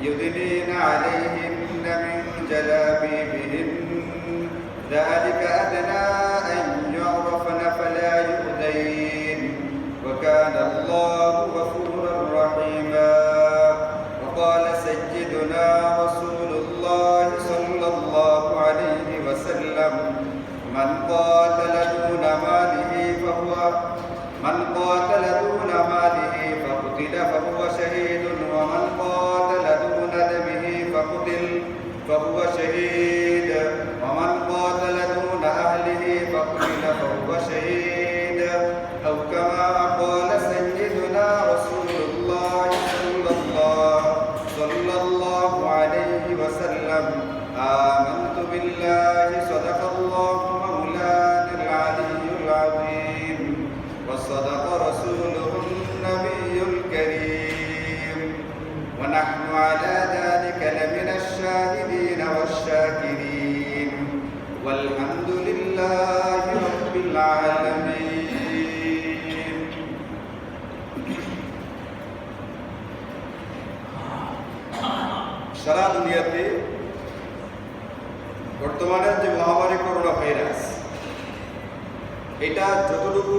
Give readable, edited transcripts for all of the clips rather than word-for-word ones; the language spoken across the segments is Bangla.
يدنين عليهن من جلابيبهن ذلك أدنى أن يعرفن فلا يؤذين وكان الله غفورا رحيما. وقال سيدنا رسول الله صلى الله عليه وسلم من قاتل دون ماله فقتل فهو شهيد ومن قاتل دون دمه فقتل فهو شهيد ومن قاتل دون أهله فقتل فهو شهيد أو كما قال سيدنا رسول الله صلى الله عليه وسلم. آمنت بالله صدق الله مولانا العلي العظيم وصدق رسوله النبي الكريم ونحن على ذلك لمن الشاهدين والشاكرين والحمد لله رب العالمين. সারা দুনিয়াতে বর্তমানে যে মহামারী করোনা ভাইরাস, এটা যতটুকু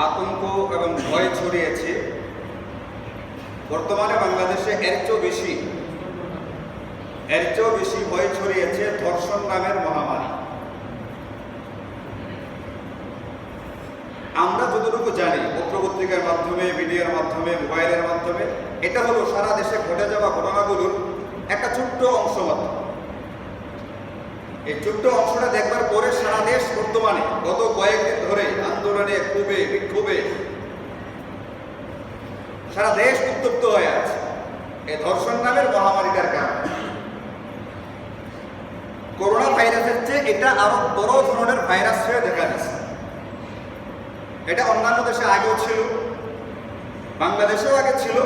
আতঙ্ক এবং ভয় ছড়িয়েছে, বর্তমানে বাংলাদেশে এর চেয়েও বেশি ভয় ছড়িয়েছে ধর্ষণ নামের মহামারী। আমরা যতটুকু জানি পত্রপত্রিকার মাধ্যমে, মিডিয়ার মাধ্যমে, মোবাইলের মাধ্যমে, এটা হলো সারা দেশে ঘটে যাওয়া ঘটনাগুলোর একটা ছোট্ট অংশ মাত্র। এই ছোট্ট অংশটা দেখবার পরে সারা দেশ বর্তমানে গত কয়েকদিন ধরে আন্দোলনে, ক্ষোভে, বিক্ষোভে সারা দেশ উত্তপ্ত হয়ে আছে এই ধর্ষণ নামের মহামারীটার কারণে। করোনা ভাইরাসের চেয়ে এটা আরো বড় ধরনের ভাইরাস হয়ে দেখা দিচ্ছে। এটা অন্যান্য দেশে আগেও ছিল, বাংলাদেশেও আগে ছিল,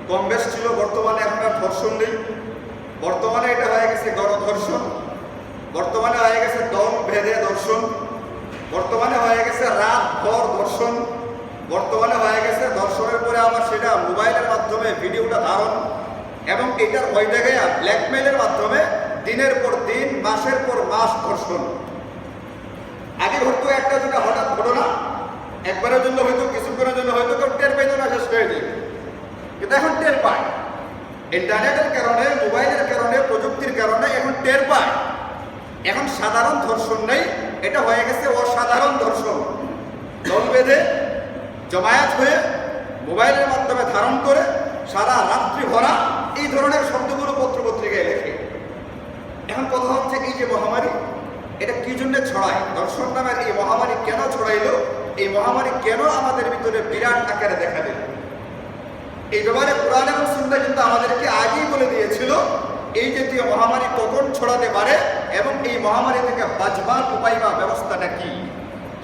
কম বেশ ছিল। বর্তমানে এখন আর ধর্ষণ নেই, বর্তমানে এটা হয়ে গেছে গণধর্ষণ, বর্তমানে হয়ে গেছে দল ভেদে ধর্ষণ, বর্তমানে হয়ে গেছে রাত ভর ধর্ষণ, বর্তমানে হয়ে গেছে ধর্ষণের পরে আবার সেটা মোবাইলের মাধ্যমে ভিডিওটা ধারণ, এবং এটার ভয় দেখায় ব্ল্যাকমেইলের মাধ্যমে দিনের পর দিন, মাসের পর মাস ধর্ষণ। আগে ঘটতো একটা দুটা হঠাৎ ঘটনা, একবারের জন্য হয়তো, কিছুক্ষণের জন্য হয়তো কেউ টের পেত না, শেষ হয়ে যায়। কিন্তু এখন টের পায়, ইন্টারনেটের কারণে, মোবাইলের কারণে, প্রযুক্তির কারণে এখন টের পায়। এখন সাধারণ ধর্ষণ নেই, এটা হয়ে গেছে অসাধারণ ধর্ষণ। দল বেঁধে জমায়েত হয়ে মোবাইলের মাধ্যমে ধারণ করে সারা রাত্রি ভরা এই ধরনের শব্দগুলো পত্রপত্রিকায় লেখে। এখন কথা হচ্ছে, এই যে মহামারী, এটা কি জন্য ছড়ায়? ধর্ষণ নামের এই মহামারী কেন ছড়াইলো? এই মহামারী কেন আমাদের ভিতরে বিরাট আকারে দেখা দিল? এই ব্যাপারে কোরআন এবং সুন্নাহ কিন্তু আমাদেরকে আগেই বলে দিয়েছিল এই জাতীয় মহামারী কখন ছড়াতে পারে এবং এই মহামারী থেকে বাঁচবার উপায় বা ব্যবস্থাটা কি,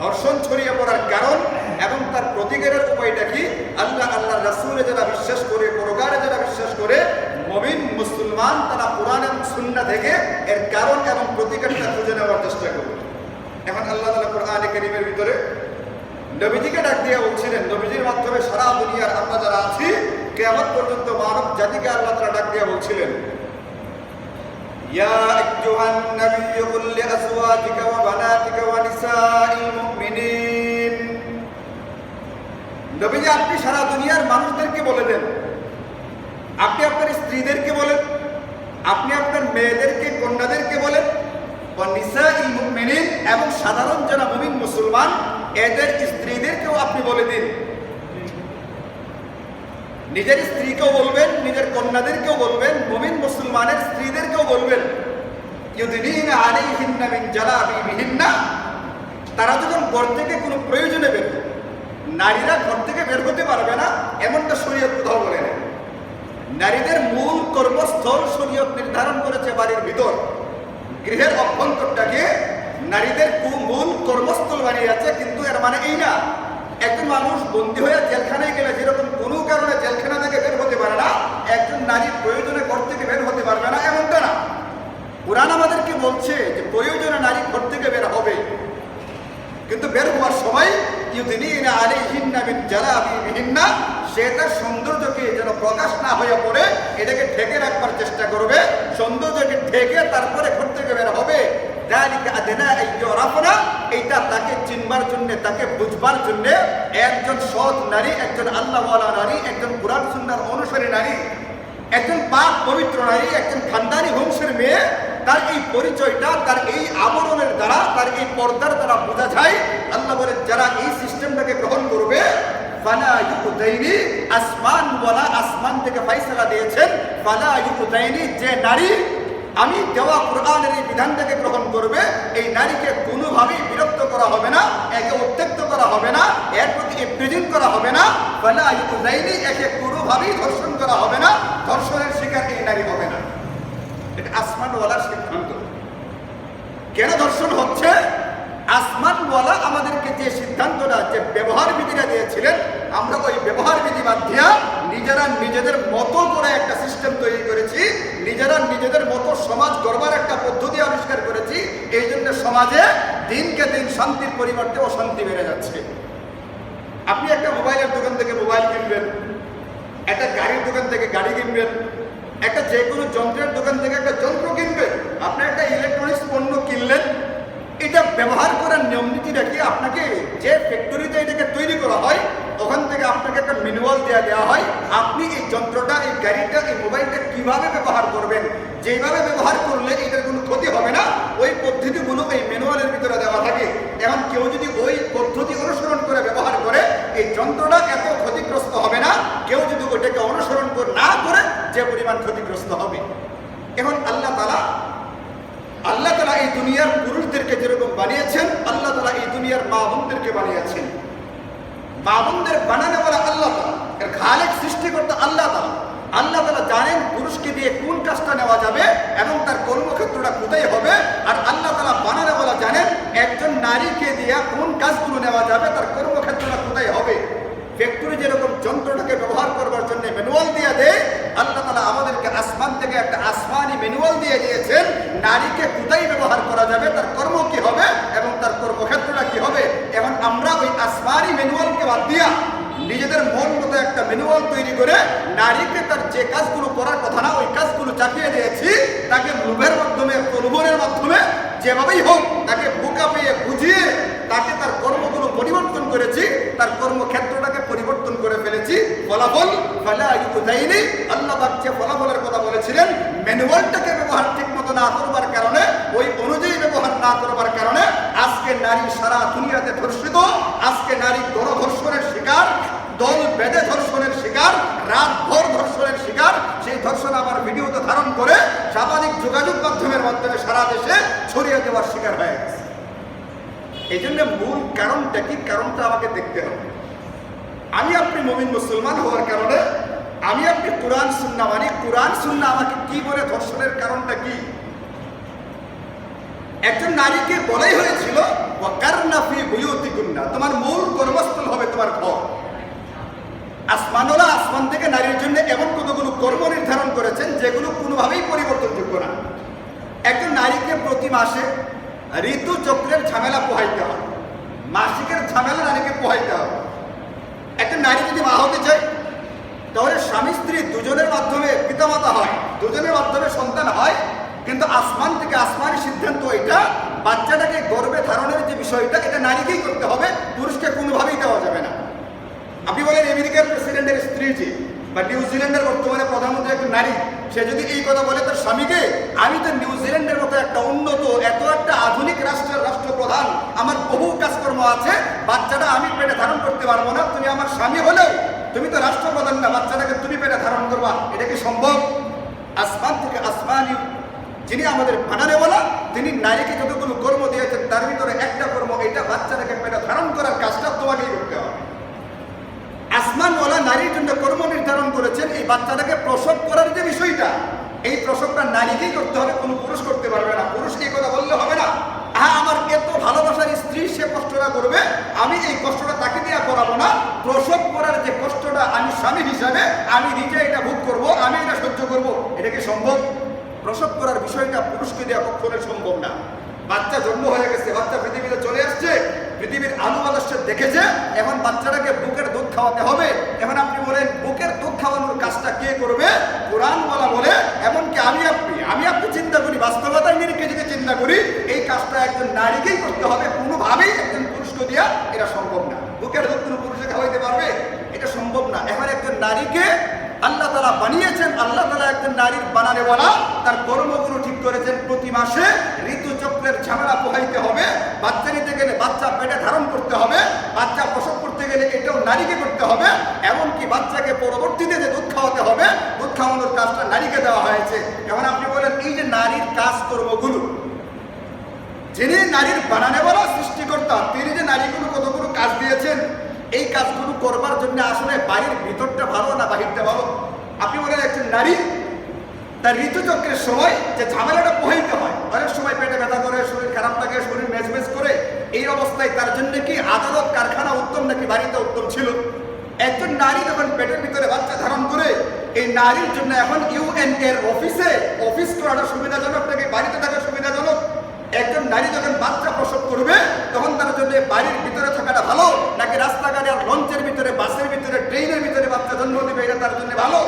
ধর্ষণ ছড়িয়ে পড়ার কারণ এবং তার প্রতিকারের উপায়টা কি। আল্লাহ রাসূলে যারা বিশ্বাস করে, পরকালে যারা বিশ্বাস করে, মুমিন মুসলমান, তারা কোরআন এবং সুন্নাহ থেকে এর কারণ এবং প্রতিকারটা খুঁজে নেওয়ার চেষ্টা করবে। এখন আল্লাহ তাআলা কোরআনে কারীমের ভিতরে নবীজিকে ডাক দিয়ে বলছিলেন, নবীজির মাধ্যমে সারা দুনিয়ার আমরা যারা আছি কিয়ামত পর্যন্ত মানব জাতিকে আল্লাহ তাআলা ডাক দিয়ে বলছিলেন, ইয়া আইয়ুহান নাবিয়্যু কুল লিআজওয়াজিকা ওয়া বানাতিকা ওয়া নিসাইল মুমিনিন। নবীজি, আপনি সারা দুনিয়ার মানুষদেরকে বলে দেন, আপনি আপনার স্ত্রীদেরকে বলেন, আপনি আপনার মেয়েদেরকে, কন্যাদেরকে বলেন, ওয়া নিসাইল মুমিনিন, এবং সাধারণ যারা মুমিন মুসলমান এদের স্ত্রীদেরকেও আপনি বলে দিন। নিজের স্ত্রীকেও বলবেন, নিজের কন্যাদেরকেও বলবেন, মুমিন মুসলমানের স্ত্রীদেরকেও বলবেন, ইউদিনিনা আলাইহিন্না মিন জালাবিবিহিন্না। তারা যখন ঘর থেকে কোনো প্রয়োজনে বের হয়, নারীরা ঘর থেকে বের হতে পারবে না এমনটা শরীয়ত কোথাও বলে না। নারীদের মূল কর্মস্থল শরীয়ত নির্ধারণ করেছে বাড়ির ভিতর, গৃহের অভ্যন্তরটাকে নারীদের মূল কর্মস্থল বানিয়ে আছে। কিন্তু এর মানে এই না একজন মানুষ বন্দী হয়ে জেলখানায় গেলে যেরকম কোনো কারণে জেলখানা থেকে বের হতে পারে না, একজন নারীর প্রয়োজনে ঘর থেকে বের হতে পারবে না, এমনটা না। কুরআন আমাদেরকে বলছে যে প্রয়োজনে নারী ঘর থেকে বের হবে, কিন্তু বের হওয়ার সময় ইউদিনিনা আলাইহিন্না মিন জালাবিবিহিন্না, সে তার সৌন্দর্যকে যেন প্রকাশ না হয়ে পড়ে এটাকে ঢেকে রাখবার চেষ্টা করবে, সৌন্দর্যকে ঢেকে তারপরে ঘর থেকে বের হবে। এইটা তাকে চিনবার জন্য, তাকে বুঝবার জন্য একজন সৎ নারী, একজন আল্লাহওয়ালা নারী, একজন কুরআন সুন্নাহর অনুসারী নারী, একজন পাক পবিত্র নারী, একজন খানদানি বংশের মেয়ে, তার এই পরিচয়টা, তার এই আবরণের দ্বারা, তার এই পর্দার দ্বারা বোঝা যায়। আল্লাহ বলে যারা এই সিস্টেমটাকে গ্রহণ করবে, ফালা ইউদাইনি, আসমানওয়ালা আসমান থেকে ফয়সালা দিয়েছেন, ফালা ইউদাইনি, যে নারী আমি দেওয়া কোরআনের এই বিধানটাকে গ্রহণ করবে, এই নারীকে কোনোভাবেই বিরক্ত করা হবে না, একে উত্ত্যক্ত করা হবে না, এর প্রতি ইমপ্রেজেন্ট করা হবে না, ফালা ইউদাইনি, একে কোনোভাবেই ধর্ষণ করা হবে না, ধর্ষণের শিকার এই নারী হবে না। এটা আসমানওয়ালার সিদ্ধান্ত। কেন ধর্ষণ হচ্ছে? আসমানওয়ালা আমাদেরকে যে সিদ্ধান্তটা, যে ব্যবহার বিধিটা দিয়েছিলেন, আমরা ওই ব্যবহার বিধি বাদ দিয়া নিজেরা নিজেদের মতো করে একটা সিস্টেম তৈরি করেছি, নিজেরা নিজেদের মতো সমাজ গড়বার একটা পদ্ধতি আবিষ্কার করেছি। এই জন্য সমাজে দিনকে দিন শান্তির পরিবর্তে অশান্তি বেড়ে যাচ্ছে। আপনি একটা মোবাইলের দোকান থেকে মোবাইল কিনবেন, একটা গাড়ির দোকান থেকে গাড়ি কিনবেন, একটা যে কোনো যন্ত্রের দোকান থেকে একটা যন্ত্র কিনবেন, আপনি একটা ইলেকট্রনিক্স পণ্য কিনলেন, এটা ব্যবহার করার নিয়ম নীতিটা কি? আপনাকে যে ফ্যাক্টরিতে এটাকে তৈরি করা হয় ওখান থেকে আপনাকে একটা ম্যানুয়াল দেওয়া হয়, আপনি এই যন্ত্রটা, এই গাড়িটা, এই মোবাইলটা কিভাবে ব্যবহার করবেন, যেভাবে ব্যবহার করলে এটার কোনো ক্ষতি হবে না, ওই পদ্ধতিগুলো এই ম্যানুয়ালের ভিতরে দেওয়া থাকে। এখন কেউ যদি ওই পদ্ধতি অনুসরণ করে ব্যবহার করে, এই যন্ত্রটা এত ক্ষতিগ্রস্ত হবে না, কেউ যদি ওইটাকে অনুসরণ না করে যে পরিমাণ ক্ষতিগ্রস্ত হবে। এখন আল্লাহ তাআলা এই দুনিয়ার পুরুষদেরকে যেরকম বানিয়েছেন, আল্লাহ তাআলা এই দুনিয়ার মা বোনদেরকে বানিয়েছেন। মা বোনদের বানানোওয়ালা আল্লাহ তাআলা, এর খালেক সৃষ্টিকর্তা আল্লাহ তাআলা। আল্লাহ তাআলা জানেন পুরুষকে দিয়ে কোন কাজটা নেওয়া যাবে এবং তার কর্মক্ষেত্রটা কোথায় হবে। আর আল্লাহ তাআলা বানানোওয়ালা জানেন একজন নারীকে দিয়ে কোন কাজগুলো নেওয়া যাবে, তার কর্মক্ষেত্রটা কোথায় হবে। ফ্যাক্টরি যেরকম যন্ত্রটাকে ব্যবহার করবার জন্য ম্যানুয়াল দিয়ে দেয়, আল্লাহ তাআলা আমাদেরকে আসমান থেকে একটা আসমানি ম্যানুয়াল দিয়ে দিয়েছেন, নারীকে কোথায় ব্যবহার করা যাবে, তার কর্ম কি হবে এবং তার কর্মক্ষেত্রটা কি হবে। এখন আমরা ওই আসমানি ম্যানুয়ালকে বাদ দিয়া নিজেদের মন মতো একটা ম্যানুয়াল তৈরি করে নারীকে তার যে কাজগুলো করার কথা না, ওই কাজগুলো চাপিয়ে দিয়েছি। তাকে লোভের মাধ্যমে, প্রলোভনের মাধ্যমে, যেভাবেই হোক তাকে বোকা পেয়ে বুঝিয়ে তাকে তার কর্মগুলো পরিবর্তন করেছি, তার কর্মক্ষেত্রটাকে পরিবর্তন করে ফেলেছি। ফলাফল ফালা ইউদাইনি, আল্লাহ পাক যে ফলাফলের কথা বলেছিলেন, ম্যানুয়ালটাকে ব্যবহার ঠিক মতো না করবার কারণে, ওই অনুযায়ী ব্যবহার না করবার কারণে আজকে নারী সারা দুনিয়াতে ধর্ষিত, আজকে নারী গণধর্ষণের শিকার, দল বেঁধে ধর্ষণের শিকার, রাতভর ধর্ষণের শিকার। সেই ধর্ষণ আমার ভিডিওতে ধারণ করে সামাজিক যোগাযোগ মাধ্যমের মাধ্যমে সারা দেশে ছড়িয়ে দেওয়ার শিকার হয়ে গেছে। এই জন্য মূল কারণটা কি, কারণটা আমাকে দেখতে হবে। আমি আপনি মুমিন মুসলমান হওয়ার কারণে আমি আপনি কোরআন সুন্নাহ মানি, কোরআন সুন্নাহ আমাকে কি বলে, ধর্ষণের কারণটা কি। একজন নারীকে বলাই হয়েছিল ওয়াকারনা ফি বুয়ুতিকুন্না, তোমার মূল কর্মস্থল হবে তোমার ঘর। আসমানওয়ালা আসমান থেকে নারীর জন্য এমন কতগুলো কর্ম নির্ধারণ করেছেন যেগুলো কোনোভাবেই পরিবর্তনযোগ্য না। একজন নারীকে প্রতি মাসে ঋতুচক্রের ঝামেলা পোহাইতে হয়, মাসিকের ঝামেলা নারীকে পোহাইতে হবে। একটা নারী যদি মা হতে চায় তাহলে স্বামী স্ত্রী দুজনের মাধ্যমে পিতামাতা হয়, দুজনের মাধ্যমে সন্তান হয়, কিন্তু আসমান থেকে আসমানি সিদ্ধান্ত এটা, বাচ্চাটাকে গর্ভে ধারণের যে বিষয়টা, এটা নারীকেই করতে হবে, পুরুষকে কোনোভাবেই দেওয়া যাবে না। আপনি বলেন আমেরিকার প্রেসিডেন্টের স্ত্রী যে, বা নিউজিল্যান্ডের বর্তমানে প্রধানমন্ত্রী একজন নারী, সে যদি এই কথা বলে তার স্বামীকে, আমি তো নিউজিল্যান্ডের মতো একটা উন্নত, এত একটা আধুনিক রাষ্ট্রের রাষ্ট্রপ্রধান, আমার বহু কাজকর্ম আছে, বাচ্চাটা আমি পেটে ধারণ করতে পারবো না, তুমি আমার স্বামী হলেও তুমি তো রাষ্ট্রপ্রধান না, বাচ্চাটাকে তুমি পেটে ধারণ করবা, এটা কি সম্ভব? আসমান থেকে আসমানি যিনি আমাদের বানানেওয়ালা, তিনি নারীকে যতগুলো কর্ম দিয়েছেন তার ভিতরে একটা কর্ম, এটা বাচ্চাটাকে পেটে ধারণ করার কাজটা তোমাকেই করতে হবে। আসমানওয়ালা নারীর জন্য কর্ম নির্ধারণ করেছেন এই বাচ্চাটাকে প্রসব করার যে বিষয়টা, এই প্রসবটা নারীকেই করতে হবে, কোনো পুরুষ করতে পারবে না। পুরুষ এই কথা বললে হবে না, হ্যাঁ আমার এত ভালোবাসার স্ত্রী, সে কষ্টটা করবে, আমি এই কষ্টটা তাকে দিয়ে করাবো না। প্রসব করার যে কষ্টটা আমি স্বামী হিসাবে আমি নিজে এটা ভোগ করব, আমি এটা সহ্য করব, এটা কি সম্ভব? প্রসব করার বিষয়টা পুরুষকে দেওয়া কখনোই সম্ভব না। বাচ্চা জন্ম হয়ে গেছে, বাচ্চা পৃথিবীতে চলে আসছে, পৃথিবীর আলো বাতাস দেখেছে, এখন বাচ্চাটাকে বুকের দুধ খাওয়াতে হবে। এখন আপনি বলেন বুকের দুধ খাওয়ানোর কাজটা কে করবে? কোরআনওয়ালা বলে, এমনকি আমি আপনি চিন্তা করি, বাস্তবতার নিরিখে যদি চিন্তা করি, এই কাজটা একজন নারীকেই করতে হবে, কোনোভাবেই একজন পুরুষকে দিয়া এটা সম্ভব না। বুকের দুধ কোনো পুরুষে খাওয়াইতে পারবে? এটা সম্ভব না। এখন একজন নারীকে আল্লাহ তাআলা বানিয়েছেন, আল্লাহ তাআলা একজন নারীর বানানে বলা, তার কর্মগুলো ঠিক করেছেন। প্রতি মাসে ঋতুচক্রের ঝামেলা পোহাইতে হবে, বাচ্চা নিতে গেলে বাচ্চা পেটে ধারণ করতে হবে, বাচ্চা প্রসব করতে গেলে এটাও নারীকে করতে হবে, এমনকি বাচ্চাকে পরবর্তীতে যে দুধ খাওয়াতে হবে, দুধ খাওয়ানোর কাজটা নারীকে দেওয়া হয়েছে। এখন আপনি বলেন এই যে নারীর কাজকর্মগুলো, যিনি নারীর বানানে বলা সৃষ্টিকর্তা, তিনি যে নারীগুলো কতগুলো কাজ দিয়েছেন, এই কাজগুলো করবার জন্য আসলে বাড়ির ভিতরটা ভালো না বাহিরটা ভালো? আপনি বলেন একজন নারী তার ঋতুচক্রের সময় যে ঝামেলাটা পোহাইতে হয়, অনেক সময় পেটে ব্যথা করে, শরীর খারাপ লাগে, শরীর মেজমেজ করে, এই অবস্থায় তার জন্য কি আদালত কারখানা উত্তম নাকি বাড়িতে উত্তম ছিল? একজন নারী যখন পেটের ভিতরে বাচ্চা ধারণ করে, এই নারীর জন্য এখন UN এর অফিস করাটা সুবিধাজনক নাকি বাড়িতে থাকা সুবিধাজনক? একজন নারী যখন বাচ্চা প্রসব করবে, তখন তার জন্য বাড়ির ভিতরে থাকাটা ভালো নাকি রাস্তাঘাটে লঞ্চের ভিতরে, বাসের ভিতরে, ট্রেনের ভিতরে বাচ্চা জন্ম দেবে, এটা তার জন্য ভালো?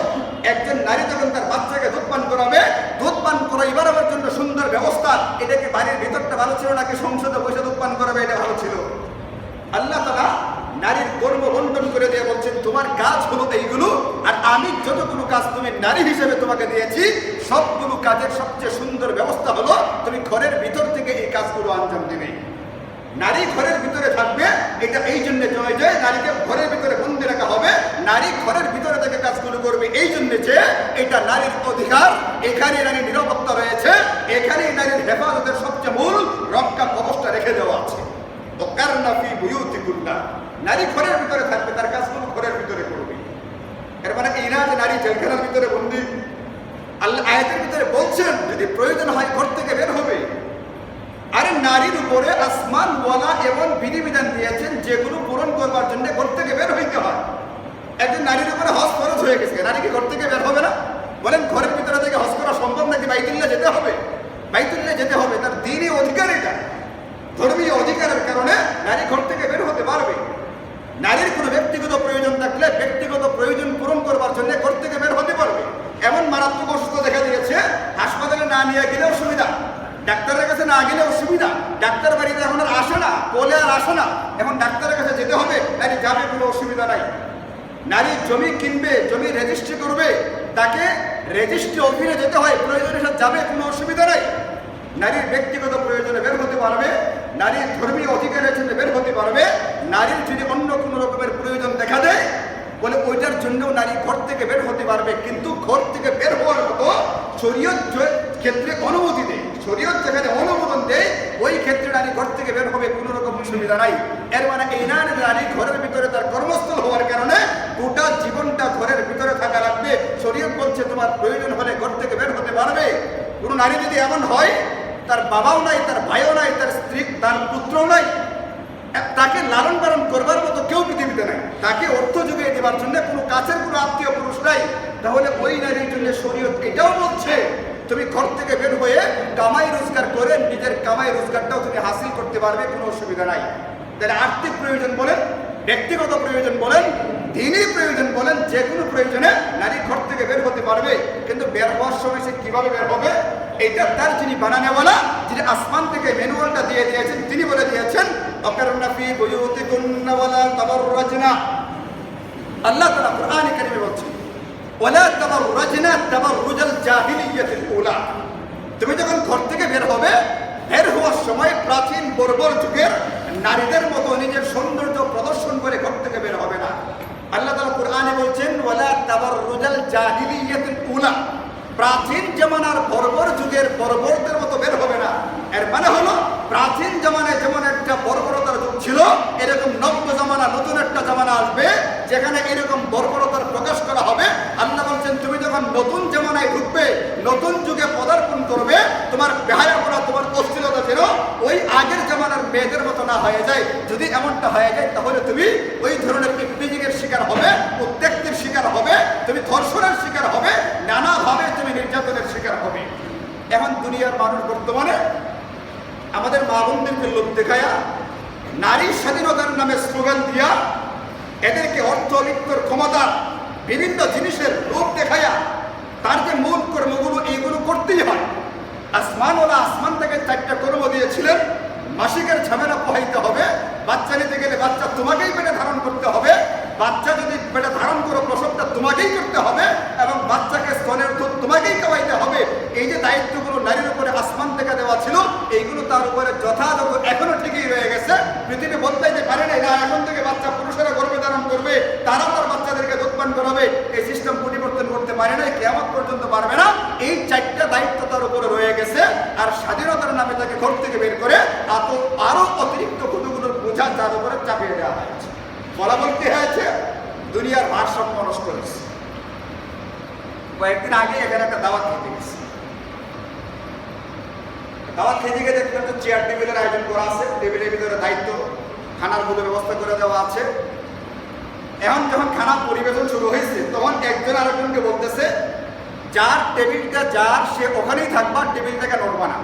একজন নারী যখন তার বাচ্চাকে দুধ পান করাবে, দুধ পান করাইবার জন্য সুন্দর ব্যবস্থা, এটাকে বাড়ির ভিতরটা ভালো ছিল নাকি সংসদে বসে দুধ পান করাবে এটা ভালো ছিল? আল্লাহ তাআলা নারীর কর্ম বন্টন করে দিয়ে বলছেন তোমার কাজ হলো এইগুলো, আর আমি যতগুলো কাজ তুমি নারী হিসেবে তোমাকে দিয়েছি, সবগুলো কাজের সবচেয়ে সুন্দর ব্যবস্থা হলো তুমি ঘরের ভিতর থেকে এই কাজগুলো আঞ্জাম দেবে। নারী ঘরের ভিতরে থাকবে, এটা এই জন্য যে নারীকে ঘরের ভিতরে বন্দি রাখা হবে, নারী ঘরের ভিতরে থেকে কাজগুলো করবে এই জন্য যে এটা নারীর অধিকার, এখানে নারীর নিরাপত্তা রয়েছে, এখানেই নারীর হেফাজতের সবচেয়ে মূল রক্ষা ব্যবস্থা রেখে দেওয়া আছে। নারী ঘরের ভিতরে থাকবে, তার কাজগুলো ঘরের ভিতরে করবে। এর মানে এই না যে নারী জেলখানার ভিতরে বন্দি। আল্লাহ আয়াতের ভিতরে বলছেন যদি প্রয়োজন হয় ঘর থেকে বের হবে। আরে নারীর উপরে আসমানওয়ালা এমন বিধিবিধান দিয়েছেন যেগুলো পূরণ করবার জন্য ঘর থেকে বের হইতে হয়। একজন নারীর উপরে হজ ফরজ হয়ে গেছে, নারী কি ঘর থেকে বের হবে না? বলেন ঘরের ভিতরে থেকে হজ করা সম্ভব নাকি বাইতুল্লাহ যেতে হবে? বাইতুল্লাহ যেতে হবে, তার দ্বীনি অধিকার, এটা ধর্মীয় অধিকারের কারণে নারী ঘর থেকে বের হতে পারবে। নারীর কোনো ব্যক্তিগত প্রয়োজন থাকলে ব্যক্তিগত প্রয়োজন পূরণ করবার জন্য ঘর থেকে বের হতে পারবে। এমন মারাত্মক অসুস্থ দেখা দিয়েছে, হাসপাতালে না নিয়ে গেলেও সুবিধা, ডাক্তারের কাছে না গেলেও সুবিধা, ডাক্তার বাড়িতে এখন আর আসে না, বলে আর আসে না, এখন ডাক্তারের কাছে যেতে হবে, নারী যাবে, কোনো অসুবিধা নাই। নারী জমি কিনবে, জমি রেজিস্ট্রি করবে, তাকে রেজিস্ট্রি অফিসে যেতে হয়, প্রয়োজনের সাথে যাবে, কোনো অসুবিধা নাই। নারীর ব্যক্তিগত প্রয়োজনে বের হতে পারবে, নারীর ধর্মীয় অধিকারের জন্য বের হতে পারবে। নারীর যদি অন্য কোনো রকমের প্রয়োজন দেখা দেয়, বলে ওইটার জন্যও নারী ঘর থেকে বের হতে পারবে। কিন্তু ঘর থেকে বের হওয়ার মতো শরীয়ত ক্ষেত্রে অনুমতি দেয়, শরীয়ত যেখানে অনুমোদন দেয়, ওই ক্ষেত্রে নারী ঘর থেকে বের হবে, কোনো রকম সুবিধা নাই। এর মানে এই না নারী ঘরের ভিতরে তার কর্মস্থল হওয়ার কারণে গোটা জীবনটা ঘরের ভিতরে থাকা লাগবে। শরীয়ত বলছে তোমার প্রয়োজন হলে ঘর থেকে বের হতে পারবে। কোনো নারী যদি এমন হয়, তার বাবাও নাই, তার ভাইও নাই, তার স্ত্রী, তার পুত্রও নাই, তাকে লালন পালন করবার মতো কেউ পৃথিবীতে নাই, তাকে অর্থ যোগাই দেওয়ার জন্য কোনো কাছের কোনো আত্মীয় পুরুষ নাই, তাহলে ওই নারীর জন্য শরীয়ত এটাও বলছে তুমি ঘর থেকে বের হয়ে কামাই রোজগার করে নিজের কামাই রোজগারটাও তুমি হাসিল করতে পারবে, কোনো অসুবিধা নাই। তাহলে আর্থিক প্রয়োজন বলেন, ব্যক্তিগত প্রয়োজন বলেন, দিনই প্রয়োজন বলেন, যে কোনো প্রয়োজনে নারী ঘর থেকে বের হতে পারবে। কিন্তু বের হওয়ার সময় সে কিভাবে বের হবে, এটা তার যিনি বানানেওয়ালা, যিনি আসমান থেকে ম্যানুয়ালটা দিয়ে দিয়েছেন, তিনি বলে দিয়েছেন আল্লাহ তাআলা কুরআনে কারীমে বলছেন ওয়ালা তাবাররাজনা তাবাররুজাল জাহিলিয়াতিল উলা। তুমি যখন ঘর থেকে বের হবে, বের হওয়ার সময় প্রাচীন বর্বর যুগের নারীদের মতো নিজের সৌন্দর্য প্রদর্শন করে ঘর থেকে বের হবে না। আল্লাহ তাআলা কুরআনে বলছেন ওয়ালা তাবাররুজাল জাহিলিয়াতিল উলা, প্রাচীন জামানার বর্বর যুগের বর্বরদের মতো বের হবে না। এর মানে হলো প্রাচীন জামানায় যেমন একটা বর্বরতার যুগ ছিল, এরকম নব্য জামানা, নতুন একটা জামানা আসবে যেখানে এরকম বর্বরতার প্রকাশ করা হবে। আল্লাহ বলছেন তুমি যখন নতুন জামানায় ঢুকবে, নতুন যুগে পদার্পণ করবে, তোমার বেহায়া করা, তোমার অশ্লীলতা যেন ওই আগের জামানার মেয়েদের মতো না হয়ে যায়। যদি এমনটা হয়ে যায় তাহলে তুমি ওই ধরনের ইফতিজিংয়ের শিকার হবে, উত্তেক্তের শিকার হবে, তুমি ধর্ষণের শিকার হবে, নানাভাবে তুমি নির্যাতনের শিকার হবে। এখন দুনিয়ার মানুষ বর্তমানে আমাদের মা বোনদেরকে লোক দেখায়া নারী স্বাধীনতার নামে স্লোগান দিয়া এদেরকে অর্থ বিত্তর ক্ষমতা বিভিন্ন জিনিসের রূপ দেখাইয়া তার যে মূল কর্মগুলো এইগুলো করতেই হয়। আসমানওয়ালা আসমান থেকে 4টা কর্ম দিয়েছিলেন। মাসিকের ঝামেলা পোহাইতে হবে, বাচ্চা নিতে গেলে বাচ্চা তোমাকেই পেটে ধারণ করতে হবে, বাচ্চা যদি পেটে ধারণ করো প্রসবটা তোমাকেই করতে হবে, এবং বাচ্চাকে স্তনের দুধ তোমাকেই খাওয়াইতে হবে। এই যে দায়িত্বগুলো নারীর উপরে আসমান থেকে দেওয়া ছিল, এইগুলো তার উপরে যথাযথ এখনো ঠিকই রয়ে গেছে। পৃথিবী বদলাইতে পারে না, না এখন থেকে বাচ্চা পুরুষেরা গর্ভে ধারণ করবে, তারা তার বাচ্চাদেরকে দুধপান করাবে। এই সিস্টেম পরিবর্তন করতে পারে না, কিয়ামত পর্যন্ত পারবে না। এই 4টা দায়িত্ব তার উপরে রয়ে গেছে। আর স্বাধীনতার নামে তাকে ঘর থেকে বের করে আরো অতিরিক্ত কতগুলোর বোঝা তার উপরে চাপিয়ে দেওয়া হয়েছে। ফলাফল কি হয়েছে? দুনিয়ার ভারসাম্য নষ্ট হয়েছে। কয়েকদিন আগে এখানে একটা দাওয়াত খেতে গেছে। দাওয়াত খেতে গিয়ে দেখবেন তো চেয়ার টেবিলের আয়োজন করা আছে, টেবিলের ভিতরে দায়িত্ব খানার গুলো ব্যবস্থা করে দেওয়া আছে। এখন যখন খানা পরিবেশন শুরু হয়েছে, তখন একজন আরেকজনকে বলতেছে, যার টেবিলটা যার সে ওখানেই থাকবা, টেবিল থেকে নড়বা না।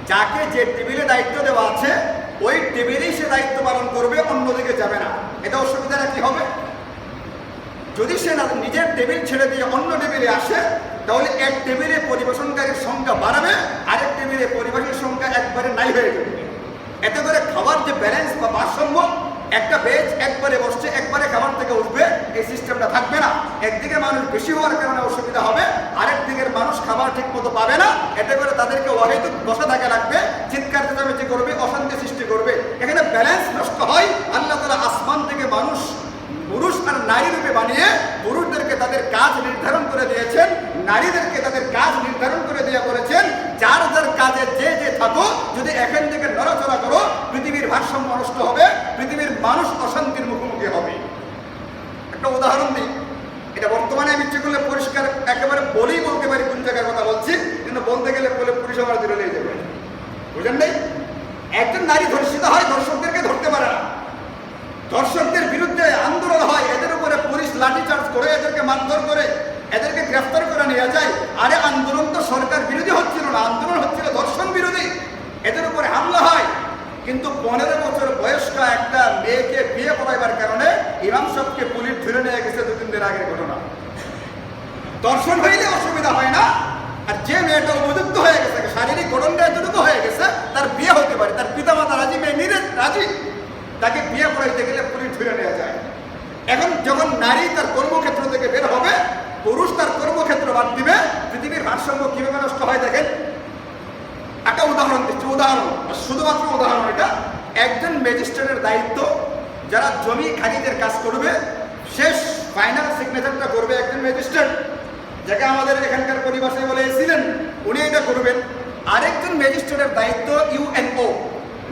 যাকে যে টেবিলে দায়িত্ব দেওয়া আছে ওই টেবিলেই সে দায়িত্ব পালন করবে, অন্যদিকে যাবে না। এটা অসুবিধাটা কি হবে? যদি সে নিজের টেবিল ছেড়ে দিয়ে অন্য টেবিলে আসে, তাহলে এক টেবিলে পরিবেশনকারীর সংখ্যা বাড়াবে, আরেক টেবিলে পরিবেশের সংখ্যা একবারে নাই হয়ে যাবে। এতে করে খাবার যে ব্যালেন্স বা ভারসাম্য, একটা বেঞ্চ একবারে বসছে একবারে খাবার থেকে উঠবে, এই সিস্টেমটা থাকবে না। একদিকে মানুষ বেশি হওয়ার কারণে অসুবিধা হবে, আরেক দিকের মানুষ খাবার ঠিক মতো পাবে না। এতে করে তাদেরকে অহেতুক বসে থাকা লাগবে, চিৎকার চেঁচামেচি করবে, অশান্তি সৃষ্টি করবে। এখানে ব্যালেন্স নষ্ট হয়। আল্লাহ তাআলা আসমান থেকে মানুষ পুরুষ আর নারী রূপে বানিয়ে পুরুষদেরকে তাদের কাজ নির্ধারণ করে দিয়েছেন, নারীদেরকে তাদের কাজ নির্ধারণ করে দিয়ে বলেছেন, যার যার কাজে যে যে থাকো, যদি এখান থেকে নড়াচড়া করো, পৃথিবীর ভারসাম্য নষ্ট হবে, পৃথিবীর মানুষ অশান্তির মুখোমুখি হবে। একটা উদাহরণ দিই, এটা বর্তমানে আমি ইচ্ছে করলে পরিষ্কার একেবারে বলেই বলতে পারি কোন জায়গার কথা বলছি, কিন্তু বলতে গেলে বলে পুলিশ আমার ধরে নিয়ে যাবে, বুঝলেন নাই? একজন নারী ধর্ষিত হয়, ধর্ষকদেরকে ধরতে পারে না, ধর্ষকদের বিরুদ্ধে আন্দোলন হয়, এদের উপরে পুলিশ লাঠিচার্জ করে, এদেরকে মারধর করে, এদেরকে গ্রেফতার করে নিয়ে যায়। আরে আন্দোলন তো সরকার বিরোধী হচ্ছিল না, আন্দোলন হচ্ছিল ধর্ষণ বিরোধী। এদের উপরে হামলা হয়, কিন্তু 15 বছর বয়স্ক একটা মেয়েকে বিয়ে করাইবার কারণে ইমাম সাহেবকে পুলিশ ধরে নিয়ে গেছে 2-3 দিন আগের ঘটনা। ধর্ষণ হইলে অসুবিধা হয় না, আর যে মেয়েটা উপযুক্ত হয়ে গেছে, শারীরিক গঠনটা এতটুকু হয়ে গেছে, তার বিয়ে হতে পারে, তার পিতামাতা রাজি, মেয়ে নিজে রাজি, তাকে বিয়ে করাইতে গেলে পুলিশ ধরে নেওয়া যায়। এখন যখন নারী তার কর্মক্ষেত্র থেকে বের হবে, পুরুষ তার কর্মক্ষেত্র বাদ দিবে, পৃথিবীর ভারসাম্য কিভাবে নষ্ট হয় দেখেন। একটা উদাহরণ দিচ্ছি, উদাহরণ, শুধুমাত্র উদাহরণ। এটা একজন ম্যাজিস্ট্রেটের দায়িত্ব, যারা জমি খারিদের কাজ করবে, শেষ ফাইনাল সিগনেচারটা করবে একজন ম্যাজিস্ট্রেট, যাকে আমাদের এখানকার পরিভাষায় বলে ছিলেন, উনি এটা করবেন। আরেকজন ম্যাজিস্ট্রেটের দায়িত্ব ইউএনও,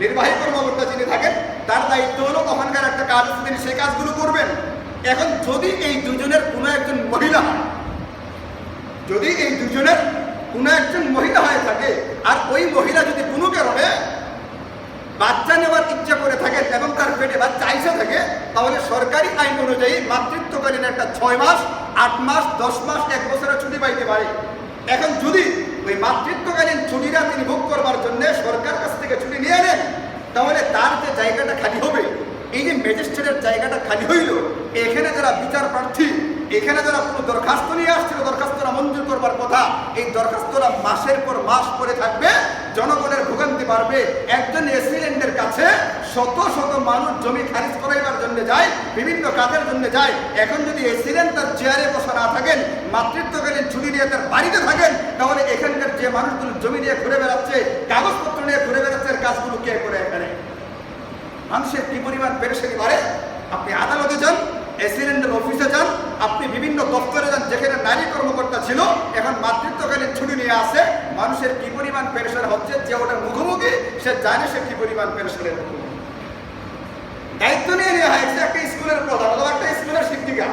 নির্বাহী কর্মকর্তা যিনি থাকেন, তার দায়িত্ব হলো ওখানকার একটা কাজ আছে, তিনি সেই কাজগুলো করবেন। এখন যদি এই দুজনের কোনো একজন মহিলা হয়, যদি এই দুজনের কোনো একজন মহিলা হয়ে থাকে, আর ওই মহিলা যদি কোনো কারণে বাচ্চা নেওয়ার ইচ্ছা করে থাকেন এবং তার পেটে বাচ্চা আইসা থাকে, তাহলে সরকারি আইন অনুযায়ী মাতৃত্বকালীন একটা 6 মাস, 8 মাস, 10 মাস, 1 বছরের ছুটি পাইতে পারে। এখন যদি ওই মাতৃত্বকালীন ছুটিটা তিনি ভোগ করবার জন্য সরকার কাছ থেকে ছুটি নিয়ে নেন, তাহলে তার যে জায়গাটা খালি হবে, এই যে ম্যাজিস্ট্রেটের জায়গাটা খালি হইল, এখানে যারা বিচার প্রার্থী, এখানে যারা কোনো দরখাস্ত নিয়ে আসছিল, দরখাস্তটা মঞ্জুর করবার কথা, এই দরখাস্তটা মাসের পর মাস পরে থাকবে, জনগণের ভোগান্তি বাড়বে। একজন এসিলেন্টের কাছে শত শত মানুষ জমি খারিজ করাইবার জন্য যায়, বিভিন্ন কাজের জন্য যায়। এখন যদি এসিলেন্ট তার চেয়ারে বসা না থাকেন, মাতৃত্বকালীন ছুটি নিয়ে তার বাড়িতে থাকেন, তাহলে এখানকার যে মানুষগুলো জমি নিয়ে ঘুরে বেড়াচ্ছে, কাগজপত্র নিয়ে ঘুরে বেড়াচ্ছে, কাজগুলো কে করে? এখানে মানুষের কি পরিমাণ পেরেশানি বাড়ে। আপনি আদালতে যান, এসিলেন্টের অফিসে যান, আপনি বিভিন্ন দপ্তরে যান, যেখানে নারী কর্মকর্তা ছিল, এখন মাতৃত্বকালীন ছুটি নিয়ে আসে, মানুষের কি পরিমাণ পেরেশানি হচ্ছে, যে ওটার মুখোমুখি সে জানে সে কি পরিমাণ পেরেশানির মুখোমুখি। দায়িত্ব নিয়ে নেওয়া হয়েছে একটা স্কুলের প্রধান অথবা একটা স্কুলের শিক্ষিকা,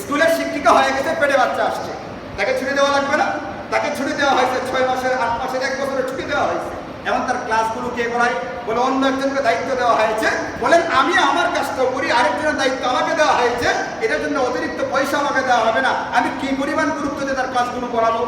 স্কুলের শিক্ষিকা হয়ে গেছে, পেটে বাচ্চা আসছে, তাকে ছুটি দেওয়া লাগবে না? তাকে ছুটি দেওয়া হয়েছে 6 মাসের, 8 মাসের, 1 বছরের ছুটি দেওয়া হয়েছে। এখন তার ক্লাসগুলো কে করায়? বলে অন্য একজনকে দায়িত্ব দেওয়া হয়েছে, বলেন আমি আমার কাজটা করি, আরেকজনের দায়িত্ব আমাকে দেওয়া হয়েছে, এটার জন্য অতিরিক্ত পয়সা আমাকে দেওয়া হবে না, আমি কি পরিমাণ গুরুত্ব দিয়ে তার ক্লাসগুলো করাবো?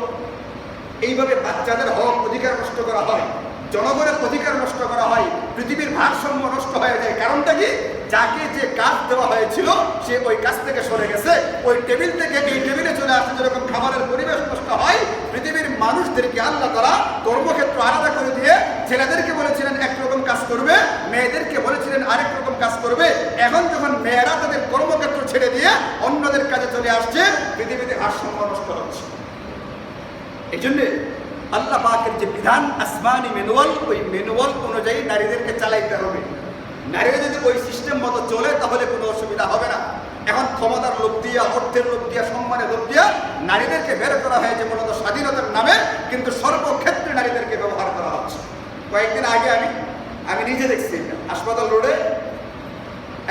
এইভাবে বাচ্চাদের হক অধিকার নষ্ট করা হয়। জনগণের অধিকার নষ্ট করা হয়, পৃথিবীর ভারসাম্য নষ্ট হয়ে যায়। কারণটা কি? যাকে যে কাজ দেওয়া হয়েছিল সে ওই কাজ থেকে সরে গেছে, ওই টেবিল থেকে এই টেবিলে চলে আসছে। যেরকম খাবারের পরিবেশ নষ্ট হয়, পৃথিবীর মানুষদেরকে আল্লাহ তাআলা কর্মক্ষেত্র আলাদা করে দিয়ে ছেলেদেরকে বলেছিলেন একরকম কাজ করবে, মেয়েদেরকে বলেছিলেন আরেক রকম কাজ করবে। এখন যখন মেয়েরা তাদের কর্মক্ষেত্র ছেড়ে দিয়ে অন্যদের কাজে চলে আসছে, পৃথিবীতে ভারসাম্য নষ্ট হচ্ছে। এই জন্যে আল্লাহ পাকের যে বিধান, আসমানি ম্যানুয়াল, ওই ম্যানুয়াল অনুযায়ী নারীদেরকে চালাইতে হবে। নারীরা যদি ওই সিস্টেম মতো চলে তাহলে কোনো অসুবিধা হবে না। এখন ক্ষমতার লোভ দিয়া, অর্থের লোভ দিয়া, সম্মানের লোভ দিয়া নারীদেরকে বের করা হয়েছে মূলত স্বাধীনতার নামে, কিন্তু সর্বক্ষেত্রে নারীদেরকে ব্যবহার করা হচ্ছে। কয়েকদিন আগে আমি নিজে দেখছি, হাসপাতাল রোডে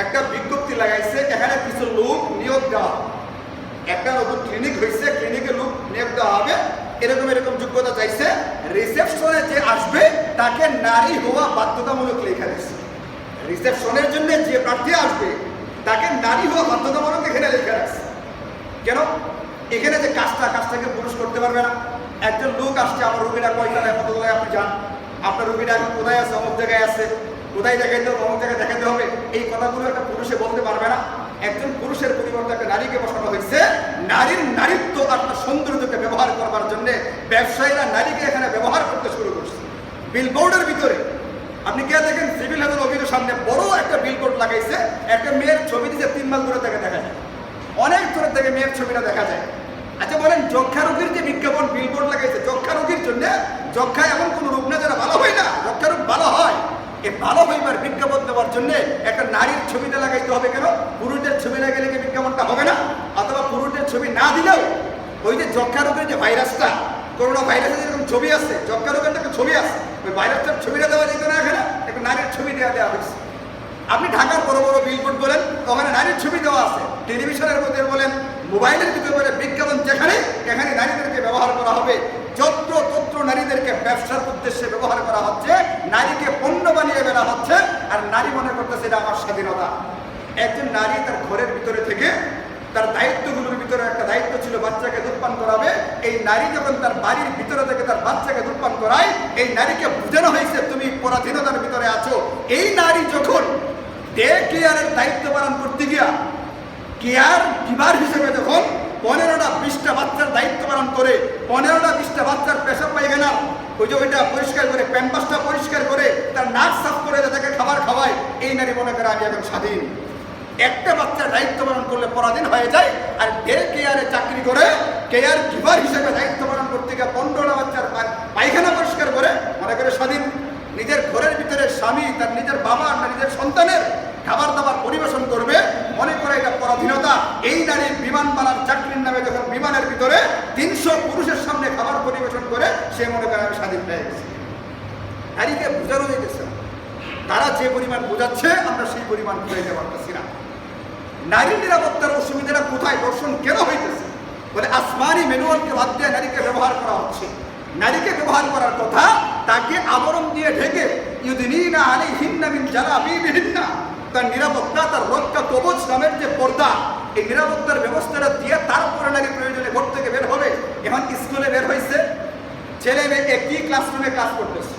একটা বিজ্ঞপ্তি লাগাইছে, এখানে কিছু লোক নিয়োগ দেওয়া, একটা নতুন ক্লিনিক হয়েছে, ক্লিনিকে লোক নিয়োগ দেওয়া হবে, এরকম যোগ্যতা চাইছে। রিসেপশনে যে আসবে তাকে নারী হওয়া বাধ্যতামূলক লেখা দিচ্ছে। রিসেপশনের জন্য যে প্রার্থী আসবে তাকে নারী হওয়া বাধ্যতামূলক এখানে লেখা রাখছে। কেন? এখানে যে কাজটাকে পুরুষ করতে পারবে না। একজন লোক আসছে, আমার রুগীরা কয়টায় কতগুলোয় আপনি যান, আপনার রুগীরা এখন কোথায় আছে, অমুক জায়গায় আছে, কোথায় দেখাইতে হবে, অমুক জায়গায় দেখাতে হবে, এই কথাগুলো একটা পুরুষে বলতে পারবে না। একজন পুরুষের পরিবর্তে একটা নারীকে বসানো হয়েছে, নারীর নারীত্ব আর তার সৌন্দর্যকে ব্যবহার করবার জন্য ব্যবসায়ীরা নারীকে এখানে ব্যবহার করতে শুরু করছে। বিলবোর্ডের ভিতরে আপনি কে দেখেন, সিভিল হাজত অফিসের সামনে বড় একটা বিলবোর্ড লাগাইছে, একটা মেয়ের ছবি দিচ্ছে, 3 মাইল দূরে থেকে দেখা যায়, অনেক দূরে থেকে মেয়ের ছবিটা দেখা যায়। আচ্ছা বলেন, যক্ষা রোগীর যে বিজ্ঞাপন বিলবোর্ড লাগাইছে, যক্ষা রোগীর জন্য, যক্ষা এমন কোন রোগ না যারা ভালো হয় না, যক্ষা রোগ ভালো হয়, এই ভালো হইবার বিজ্ঞাপন দেওয়ার জন্য একটা নারীর ছবিটা লাগাইতে হবে কেন? পুরুষদের ছবি লাগাইলে কি বিজ্ঞাপনটা হবে না? অথবা পুরুষদের ছবি না দিলেও ওই যে যক্ষা রোগের যে ভাইরাসটা, করোনা ভাইরাসের যেরকম ছবি আছে, যক্ষা রোগের একটা ছবি আছে, ওই ভাইরাসটার ছবিটা দেওয়া যেত না, এখানে একটা নারীর ছবি দেওয়া হয়েছে। আপনি ঢাকার বড় বড় বিলবোর্ড বলেন, ওখানে নারীর ছবি দেওয়া আছে। টেলিভিশনের মধ্যে বলেন, মোবাইলের ভিতরে বলে, বিজ্ঞাপন যেখানে, এখানে নারীদেরকে ব্যবহার করা হবে। যত্র নারীদেরকে ব্যবসার উদ্দেশ্যে ব্যবহার করা হচ্ছে, নারীকে পণ্য বানিয়ে ফেলা হচ্ছে, আর নারী মনে করতেছে এটা আমার স্বাধীনতা। একজন নারী তার ঘরের ভিতরে থেকে তার দায়িত্বগুলোর ভিতরে একটা দায়িত্ব ছিল বাচ্চাকে দুধপান করাবে। এই নারী যখন তার বাড়ির ভিতরে থেকে তার বাচ্চাকে দুধপান করায়, এই নারীকে বোঝানো হয়েছে তুমি পরাধীনতার ভিতরে আছো। এই নারী যখন ডে কেয়ারের দায়িত্ব পালন করতে গিয়া কেয়ার গিভার হিসেবে যখন 15টা 20টা বাচ্চার দায়িত্ব পালন করে, 15টা 20টা বাচ্চার পেশাব পায়খানা ওই যে ওইটা পরিষ্কার করে, প্যাম্পাসটা পরিষ্কার করে, তার নাক সাফ করে তাকে খাবার খাওয়ায়, এই নারী মনে করে আমি এখন স্বাধীন। একটা বাচ্চার দায়িত্ব পালন করলে পরাধীন হয়ে যায়, আর ডে কেয়ারে চাকরি করে কেয়ার গিভার হিসেবে দায়িত্ব পালন করতে গিয়ে 15টা বাচ্চার পায়খানা পরিষ্কার করে মনে করে স্বাধীন। নিজের ঘরের ভিতরে স্বামী তার নিজের বাবা আর নিজের সন্তানের খাবার দাবার পরিবেশন করবে, মনে করে এটা পরাধীনতা। এই নারী বিমানবালার চাকরির নামে যখন বিমানের ভিতরে 300 পুরুষের সামনে খাবার পরিবেশন করে, সে মনে করে আমি স্বাধীন হয়ে গেছি। নারীকে বোঝানো যেতেছে না, তারা যে পরিমাণ বোঝাচ্ছে আমরা সেই পরিমাণ বুঝাইতে পারতেছি না। নারী নিরাপত্তার অসুবিধাটা কোথায়, দর্শন কেন হইতেছে? বলে আসমানি ম্যানুয়ালকে বাদ দিয়ে নারীকে ব্যবহার করা হচ্ছে। নারীকে ব্যবহার করার কথা, তাকে আবরণ দিয়ে ঢেকে ইউদিনিনা আলাইহিন্না মিন জালাবিবিহিন্না, তার নিরাপত্তা, তার রক্ষা কবচ নামের যে পর্দা, এই নিরাপত্তার ব্যবস্থাটা দিয়ে তারপরে নারী প্রয়োজনে ঘর থেকে বের হবে। এখন স্কুলে বের হয়েছে, ছেলে মেয়ে একই ক্লাসরুমে ক্লাস করতেছে।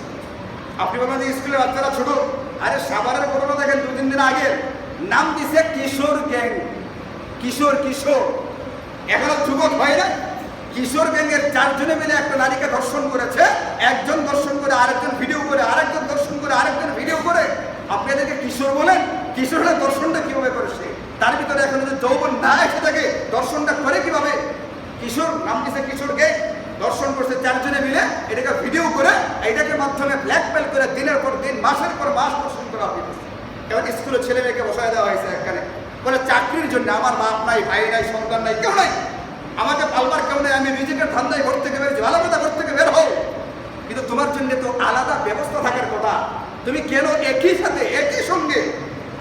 আপনি বলবেন যে স্কুলের বাচ্চারা ছোট, আরে সাভারের ঘটনা দেখেন 2-3 দিন আগে, নাম দিছে কিশোর গ্যাং। কিশোর এখনো যুবক হয় না, কিশোর গ্যাংয়ের 4 জনে মিলে একটা নারীকে ধর্ষণ করেছে। একজন ধর্ষণ করে আরেকজন ভিডিও করে, আরেকজন ধর্ষণ করে আরেকজন ভিডিও করে। আপনি এদেরকে কিশোর বলেন? কিশোরের দর্শনটা কিভাবে করেছে? তার ভিতরে এখন যদি যৌবন না এসে থাকে, দর্শনটা করে কিভাবে? কিশোর নাম দিছে কিশোর গ্যাং, দর্শন করছে 4 জনে মিলে, এটাকে ভিডিও করে, এটাকে মাধ্যমে ব্ল্যাকমেল করে দিনের পর দিন, মাসের পর মাস দর্শন করা হয়েছে। এবার স্কুলে ছেলে মেয়েকে বসায় দেওয়া হয়েছে এখানে, বলে চাকরির জন্য আমার বাপ নাই, ভাই নাই, সন্তান নাই, কেউ নাই, আমাকে পালবার কেউ নেই, আমি নিজেকে ঠান্ডায় ঘর থেকে বেরোছি, ভালো কথা ঘর থেকে বের হও। কিন্তু তোমার জন্য তো আলাদা ব্যবস্থা থাকার কথা, তুমি কেন একই সাথে একই সঙ্গে?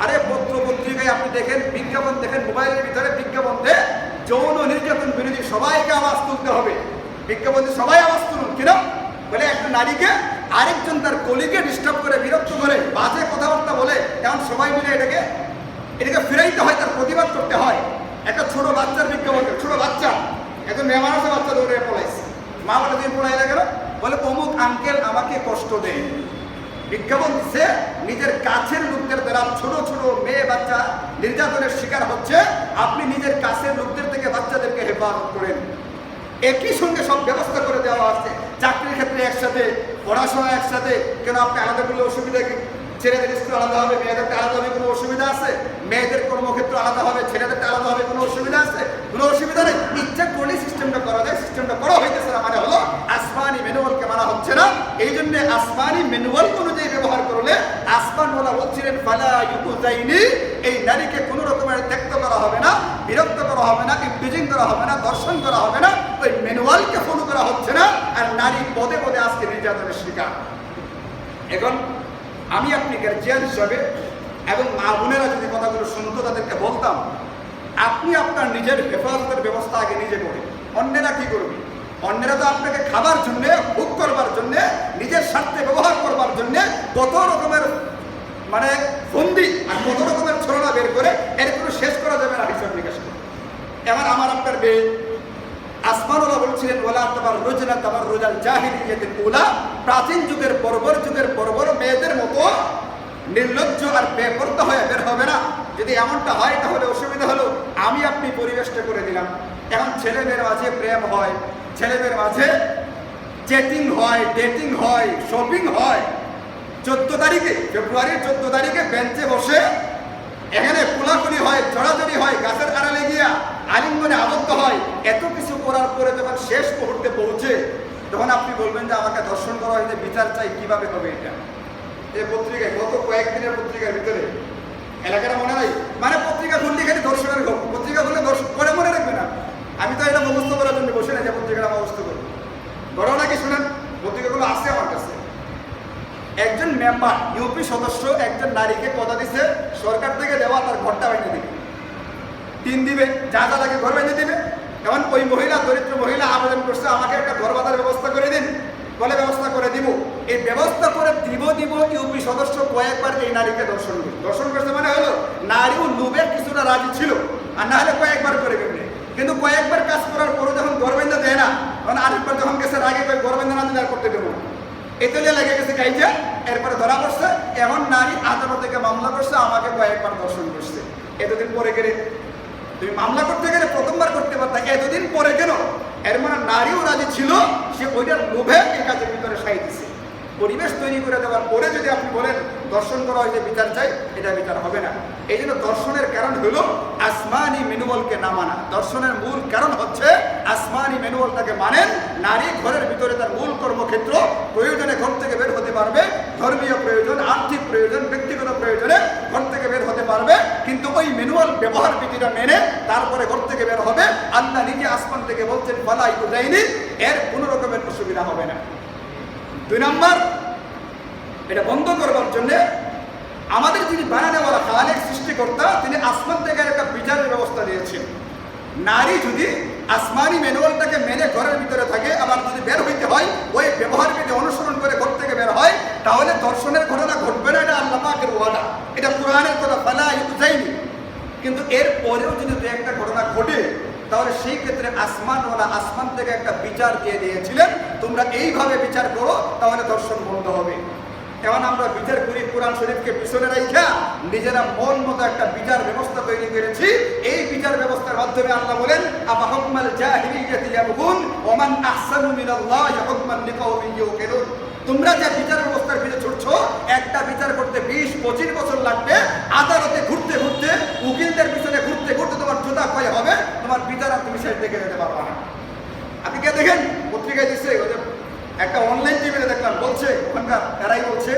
আরে পত্র পত্রিকায় আপনি দেখেন, বিজ্ঞাপন দেখেন, মোবাইলের ভিতরে বিজ্ঞাপন দেয় যৌন নির্যাতন বিরোধী, সবাইকে আওয়াজ তুলতে হবে। বিজ্ঞাপন সবাই আওয়াজ তুলুন, কেন? বলে একটা নারীকে আরেকজন তার কলিকে ডিস্টার্ব করে, বিরক্ত করে, বাজে কথাবার্তা বলে, এখন সবাই মিলে এটাকে ফিরাইতে হয়, তার প্রতিবাদ করতে হয়। একটা ছোট বাচ্চার বিজ্ঞাপন, ছোট বাচ্চা, একজন মেহমান আছে, বাচ্চা দৌড়ে পলাইছে, মা বলে তুমি পড়াই না কেন? বলে অমুক আঙ্কেল আমাকে কষ্ট দেয়, বিজ্ঞাপন দিচ্ছে নিজের কাছের লোকদের দ্বারা ছোট ছোট মেয়ে বাচ্চা নির্যাতনের শিকার হচ্ছে, আপনি নিজের কাছের লোকদের থেকে বাচ্চাদেরকে হেফাজত করেন। একই সঙ্গে সব ব্যবস্থা করে দেওয়া আছে, চাকরির ক্ষেত্রে একসাথে, পড়াশোনা একসাথে। কেন আপনি আলাদা করলে অসুবিধা কি? ছেলেদের স্কুল আলাদা হবে, মেয়েদেরটা আলাদা হবে, কোনো অসুবিধা আছে? মেয়েদের কর্মক্ষেত্র আলাদা হবে, ছেলেদেরটা আলাদা হবে, কোনো অসুবিধা আছে? কোনো অসুবিধা নেই। ইচ্ছা করলে সিস্টেমটা করা যায়, সিস্টেমটা করা হইতেছে না, মানে হলো আসমানি ম্যানুয়ালকে মানা হচ্ছে না। এই জন্য আসমানি ম্যানুয়াল অনুযায়ী ব্যবহার করলে আসমানওয়ালা বলছিলেন ফালা ইউকুজাইনি, এই নারীকে কোনো রকমের ত্যক্ত করা হবে না, বিরক্ত করা হবে না, ইবটিজিং করা হবে না, দর্শন করা হবে না। ওই ম্যানুয়ালকে ফলো করা হচ্ছে না, আর নারী পদে পদে আজকে নির্যাতনের শিকার। এখন আমি আপনি গার্জিয়ান হিসাবে এবং মা বোনেরা যদি কথাগুলো শুনতো, তাদেরকে বলতাম আপনি আপনার নিজের হেফাজতের ব্যবস্থা আগে নিজে করেন। অন্যেরা কি করবে? অন্যেরা তো আপনাকে খাবার জন্যে, ভোগ করবার জন্যে, নিজের স্বার্থে ব্যবহার করবার জন্যে কত রকমের মানে ফন্দি আর কত রকমের ছলনা বের করে এর কোনো শেষ করা যাবে না হিসাব নিকাশ করে। এবার আমার আপনার মেয়ে আসমানুল্লাহ বলছিলেন ওয়ালা তাবাররুজনা তাবাররুজাল জাহিলিয়াতিল উলা, প্রাচীন যুগের বর্বর মেয়েদের মতো নির্লজ্জ আর বেপরোয়া হয়ে বের হবে না। যদি এমনটা হয় তাহলে অসুবিধা হলো আমি আপনি পরিবেশটা করে দিলাম। এখন ছেলে মেয়ের মাঝে প্রেম হয়, ছেলে মেয়ের মাঝে চ্যাটিং হয়, ডেটিং হয়, শপিং হয়। 14 তারিখে, ফেব্রুয়ারির 14 তারিখে বেঞ্চে বসে এখানে কোলাকুলি হয়, জড়াজড়ি হয়, গাছের আড়ালে গিয়া আলিঙ্গনে আবদ্ধ হয়। এত কিছু করার পরে যখন শেষ মুহূর্তে পৌঁছে, তখন আপনি বলবেন যে আমাকে ধর্ষণ করা হয়েছে, বিচার চাই। কিভাবে হবে এটা? এই পত্রিকায় গত কয়েকদিনের পত্রিকার ভিতরে এলাকাটা মনে নাই, মানে পত্রিকা খুললে খালি ধর্ষণের খবর, পত্রিকা খুললে দর্শন করে মনে রাখবে না। আমি তো এটা মুখস্থ করার জন্য বসে না যে পত্রিকাটা মুখস্থ করবো। ঘটনা কি শুনেন, পত্রিকাগুলো আসছে আমার কাছে। একজন মেম্বার, ইউপি সদস্য একজন নারীকে কথা দিচ্ছে সরকার থেকে দেওয়া তার ঘরটা ভেঙে দিবে, টিন দিবে, যা যা তাকে ঘর ভেঙে দিবে। এখন ওই মহিলা, দরিদ্র মহিলা আবেদন করছে আমাকে একটা ঘর বাঁধার ব্যবস্থা করে দিন। বলে ব্যবস্থা করে দিব। এই ব্যবস্থা করে দিব ইউপি সদস্য কয়েকবার এই নারীকে দর্শন করছে। মানে হলো নারীও লোভের কিছুটা রাজি ছিল, আর না হলে কয়েকবার করে দেবে। কিন্তু কয়েকবার কাজ করার পরও যখন ঘর বেঁধে দেয় না, তখন আরেকবার যখন গেছে আগে ঘর বেঁধে না দিলে আর করতে দেবো না, এতলে লেগে গেছে গাইছে। এরপরে ধরা পড়ছে, এখন নারী আদালত থেকে মামলা করছে আমাকে কয়েকবার দর্শন করছে। এতদিন পরে গেলে তুমি মামলা করতে গেলে প্রথমবার করতে পারতা, এতদিন পরে কেন? এর মানে নারীও রাজি ছিল, সে ওইটার লোভে এই কাজের ভিতরে সাই দিছে। পরিবেশ তৈরি করে দেওয়ার পরে যদি আপনি বলেন দর্শন করা হয়েছে বিচার চাই, এটা বিচার হবে না। এই জন্য দর্শনের কারণ হলো আসমানি ম্যানুয়ালকে না মানা। দর্শনের মূল কারণ হচ্ছে আসমানি ম্যানুয়ালটাকে মানেন। নারী ঘরের ভিতরে তার মূল কর্মক্ষেত্র, প্রয়োজনে ঘর থেকে বের হতে পারবে, ধর্মীয় প্রয়োজন, আর্থিক প্রয়োজন, ব্যক্তিগত প্রয়োজনে ঘর থেকে বের হতে পারবে, কিন্তু ওই ম্যানুয়াল ব্যবহার বিধিটা মেনে তারপরে ঘর থেকে বের হবে। আল্লাহ নিজে আসমান থেকে বলছেন ফালা ইউকুজাইনি, এর কোনো রকমের অসুবিধা হবে না। 2 নম্বর, এটা বন্ধ করবার জন্য আমাদের যিনি বানানেওয়ালা খালেক সৃষ্টিকর্তা, তিনি আসমান থেকে একটা বিচারের ব্যবস্থা দিয়েছেন। নারী যদি আসমানি ম্যানুয়ালটাকে মেনে ঘরের ভিতরে থাকে, আবার যদি বের হইতে হয় ওই ব্যবহার বিধি অনুসরণ করে ঘর থেকে বের হয়, তাহলে দর্শনের ঘটনা ঘটবে না। এটা আল্লাহ পাকের ওয়াদা, এটা কোরআনের কথা, ফালা ইউকুজাইনি। কিন্তু এর পরেও যদি একটা ঘটনা ঘটে, তাহলে সেই ক্ষেত্রে আসমানওয়ালা আসমান থেকে একটা বিচার দিয়ে দিয়েছিলেন, তোমরা এইভাবে বিচার করো, তাহলে দর্শন বন্ধ হবে। এখন আমরা বিচার করি কোরআন শরীফকে পিছনে রাখা, নিজেরা মন মতো একটা বিচার ব্যবস্থা তৈরি করেছি। এই বিচার ব্যবস্থার মাধ্যমে আল্লাহ বলেন আফা হুকমাল জাহিলিয়াতি ইয়াবগুন ওয়া মান আহসানু মিনাল্লাহি হুকমান লিকাওমিন ইউকিনুন। তোমরা যে বিচার ব্যবস্থার পিছনে ছুটছো, একটা বিচার করতে 20-25 বছর লাগবে। আদালতে ঘুরতে ঘুরতে, উকিলদের পিছনে ঘুরতে ঘুরতে তোমার জুতা ক্ষয় হবে, তোমার বিচার আর তুমি শেষ দেখে যেতে পারবা না। আপনি কে দেখেন পত্রিকায় দিচ্ছে, একটা অনলাইন টিভিতে দেখলাম, বলছে ওখানকার এরাই বলছে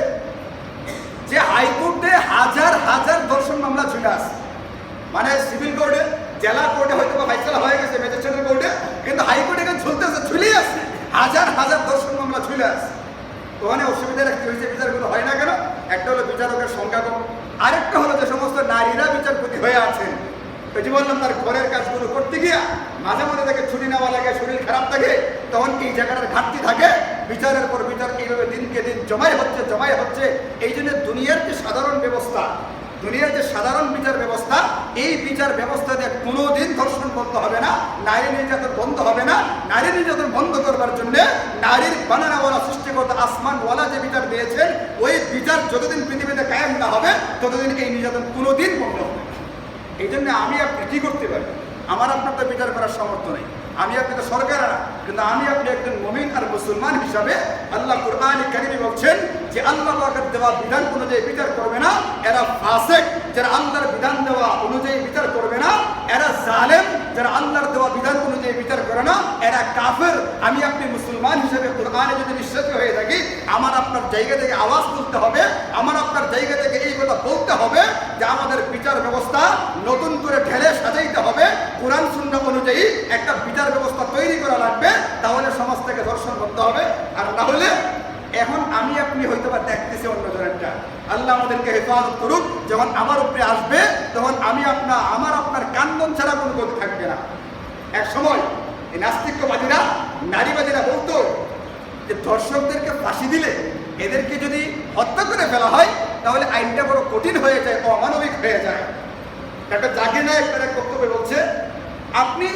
যে হাইকোর্টে হাজার হাজার দর্শন মামলা ঝুলে আছে। মানে সিভিল কোর্টে, জেলা কোর্টে হয়তো বা ফাইসলা হয়ে গেছে ম্যাজিস্ট্রেটের কোর্টে, কিন্তু হাইকোর্টে এখানে ঝুলতেছে, ঝুলেই আছে, হাজার হাজার দর্শন মামলা ঝুলে আছে। ওখানে অসুবিধাটা কি হয়েছে, বিচারগুলো হয় না কেন? একটা হলো বিচারকের সংখ্যা কম, আরেকটা হলো যে সমস্ত নারীরা বিচারপতি হয়ে আছেন, ওই যে বললাম তার ঘরের কাজগুলো করতে গিয়া মাঝে মাঝে তাকে ছুটি নেওয়া লাগে, শরীর খারাপ থাকে, তখন এই জায়গাটার ঘাটতি থাকে। বিচারের পর বিচার এইভাবে দিনকে দিন জমাই হচ্ছে। এই জন্য দুনিয়ার যে সাধারণ ব্যবস্থা, দুনিয়ার যে সাধারণ বিচার ব্যবস্থা, এই বিচার ব্যবস্থাতে কোনোদিন ধর্ষণ বন্ধ হবে না, নারী নির্যাতন বন্ধ হবে না। নারী নির্যাতন বন্ধ করবার জন্য নারীর বানানাওয়ালা সৃষ্টিকর্তা আসমানওয়ালা যে বিচার দিয়েছেন, ওই বিচার যতদিন পৃথিবীতে কায়েম না হবে ততদিন এই নির্যাতন কোনোদিন বন্ধ হবে না। এই জন্য আমি আপনি কি করতে পারি? আমার আপনার তো বিচার করার সামর্থ্য নেই, আমি আপনি তো সরকার না, কিন্তু আমি আপনি একজন মুমিন আর মুসলমান হিসাবে আল্লাহ কুরআনে কারীমে বলছেন যে আল্লাহ পাকের দেওয়া বিধান অনুযায়ী বিচার করবে না, এরা ফাসিক। যারা আল্লাহর বিধান দেওয়া অনুযায়ী বিচার করবে না, এরা জালেম। যারা আল্লাহর দেওয়া বিধান অনুযায়ী বিচার করে না, এরা কাফের। আমি আপনি মুসলমান হিসেবে কুরআনে যদি বিশ্বাসী হয়ে থাকি, আমার আপনার জায়গা থেকে আওয়াজ তুলতে হবে, আমার আপনার জায়গা থেকে এই কথা বলতে হবে যে আমাদের বিচার ব্যবস্থা নতুন করে ঢেলে সাজাইতে হবে, কোরআন সুন্নাহ অনুযায়ী একটা বিচার ব্যবস্থা তৈরি করা লাগবে। তাহলে সমাজ থেকে ধর্ষণ করতে হবে। আর না হলে এখন আমি আপনি হয়তো বা দেখতেছি অন্য ধরনেরটা। আল্লাহ আমাদেরকে হেফাজত করুক। যখন আমার উপরে আসবে তখন আমার আপনার কান্দন ছাড়া কোনো গতি থাকবে না। এক সময় এই নাস্তিকবাদীরা, নারীবাদীরা বলতো যে ধর্ষকদেরকে ফাঁসি দিলে, এদেরকে যদি হত্যা করে ফেলা হয় তাহলে আইনটা বড় কঠিন হয়ে যায়, অমানবিক হয়ে যায়। একটা জাকির নায়েক তার এক বক্তব্যে বলছে, আপনি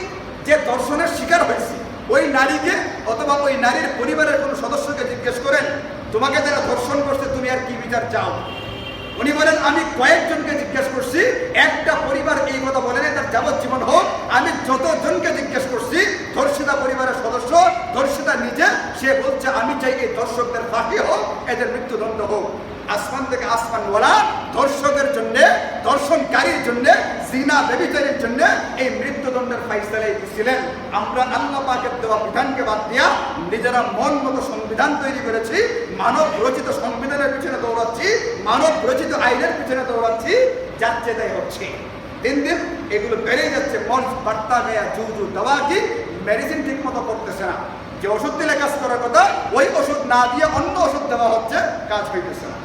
যে ধর্ষণের শিকার হয়েছে ওই নারীকে অথবা ওই নারীর পরিবারের কোনো সদস্যকে জিজ্ঞেস করেন, তোমাকে যারা ধর্ষণ করছে তুমি আর কি বিচার চাও? উনি বলেন, আমি কয়েকজনকে জিজ্ঞেস করছি, একটা পরিবার এই কথা বলে নাই তার যাবজ্জীবন হোক। আমি যতজনকে জিজ্ঞেস করছি, ধর্ষিতা পরিবারের সদস্য, ধর্ষিতা নিজে, সে বলছে আমি চাই এই ধর্ষকদের ফাঁসি হোক, এদের মৃত্যুদণ্ড হোক। আসমান থেকে আসমানওয়ালা ধর্ষকের জন্য, ধর্ষণকারীর জন্য, জিনা ব্যভিচারীর জন্য এই মৃত্যুদণ্ডের ফাইসালাই দিয়েছিলেন। আমরা আল্লাহ পাকের দেওয়া বিধানকে বাদ দিয়া নিজেরা মন মতো সংবিধান তৈরি করেছি, মানব রচিত সংবিধানের পিছনে দৌড়াচ্ছি, মানব রচিত আইনের পিছনে দৌড়াচ্ছি, যাচ্ছে তাই হচ্ছে। দিন দিন এগুলো বেড়েই যাচ্ছে। মর্জ বার্তা গেয়া জুজু দেওয়া কি মেডিসিন ঠিক মতো করতেছে না। যে ওষুধ দিলে কাজ করার কথা, ওই ওষুধ না দিয়ে অন্য ওষুধ দেওয়া হচ্ছে, কাজ হইতেছে না।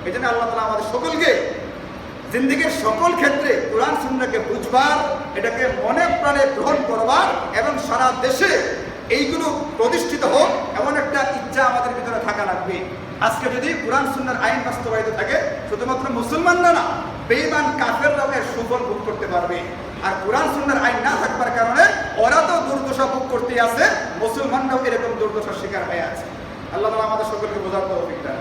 এই জন্য আল্লাহ তাআলা আমাদের সকলকে জিন্দেগীর সকল ক্ষেত্রে কোরআন সুন্নাহকে বুঝবার, এটাকে মনে প্রাণে গ্রহণ করবার এবং সারা দেশে এইগুলো প্রতিষ্ঠিত হোক এমন একটা ইচ্ছা আমাদের ভিতরে থাকা লাগবে। আজকে যদি কোরআন সুন্নাহর আইন বাস্তবায়িত থাকে, শুধুমাত্র মুসলমানরা না, বেঈমান কাফেররাও এর সুফল ভোগ করতে পারবে। আর কোরআন সুন্নাহর আইন না থাকবার কারণে ওরা তো দুর্দশা ভোগ করতে আছে, মুসলমানরাও এরকম দুর্দশার শিকার হয়ে আছে। আল্লাহ তাআলা আমাদের সকলকে বোঝার তৌফিক দান।